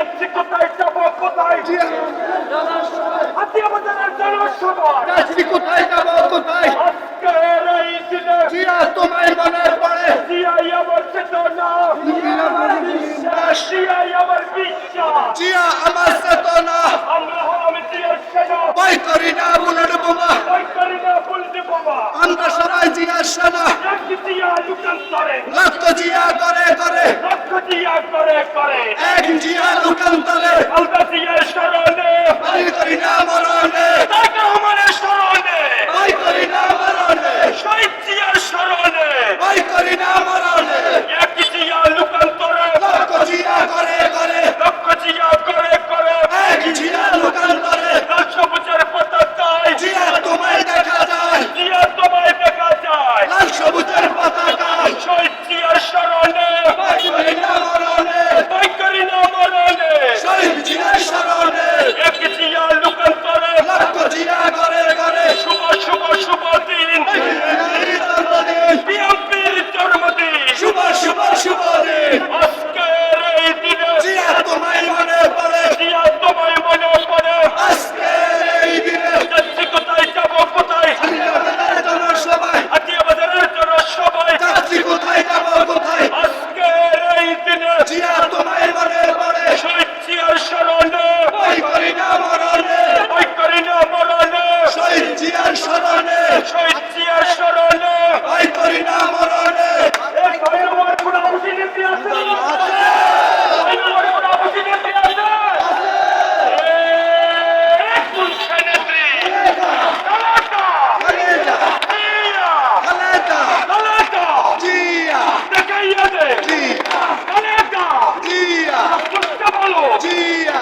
যাচ্ছি কোথায় যাবো কোথায় হাতিয়া বাজারের জনসভায় যাচ্ছি কোথায় যাব কোথায় আজকের এই দিনে জিয়া তোমায় মনে পড়ে জিয়াই আমার চেতনা জিয়াই আমার বিশ্বাস জিয়া আমার চেতনা আমরা হলাম জিয়ার সেনা ভয় করি না বুলেট বোমা ভয় করি না বলতে বাবা আমরা সবাই জিয়ার সেনা রাখি জিয়া লুকান্তরে লক্ষ জিয়া করে করে লক্ষ জিয়া করে করে এক জিয়া লুকান্তরে আলদা জিয়ার স্মরণে ভয় করি না মরণে টাকা আমার স্মরণে ভয় করি না মরণে শহীদ জিয়ার স্মরণে ভয় করি না মরণে এক জিয়া লুকান্তরে লক্ষ জিয়া করে করে লক্ষ জিয়া করে করে এক জিয়া লুকান্তরে লাল সবুজের পতাকায় জিয়া তোমায় দেখা যায় জিয়া তোমায় দেখা যায় লাল সবুজের পতাকা শহীদ জিয়ার স্মরণে ভয় করি না মরণে ভয় করি না মরণে শহীদ জিয়ার স্মরণে এক জিয়া লুকান্তরে লক্ষ জিয়া করে করে শুভ শুভ শুভ দিন জন্মদিন বিএনপির জন্মদিন শুভ শুভ শুভ দিন আজকের এই দিনে জিয়া তোমায় মনে পড়ে জিয়া তোমায় মনে পড়ে আজকের এই দিনে যাচ্ছি কোথায় যাবো কোথায় জনসভায় হাতিয়া বাজারের জনসভায় যাচ্ছি কোথায় যাব কোথায় আজকের এই দিনে জিয়া তোমায় মনে পড়ে শহীদ জিয়ার স্মরণে ভয় করি না মরণে ভয় করি না মরণে শহীদ জিয়ার স্মরণে শহীদ জিয়ার স্মরণে ভয় করি না মরণে এই ভাই আমার কোনো আবুজি নীতি আছে ভাই আমার কোনো আবুজি নীতি আছে এই কুলসা নেত্রী কালাটা খালেদা জিয়া খালেদা কালাটা জিয়া দেখাইয়া দে জিয়া কালাটা জিয়া কুলসা বলো জিয়া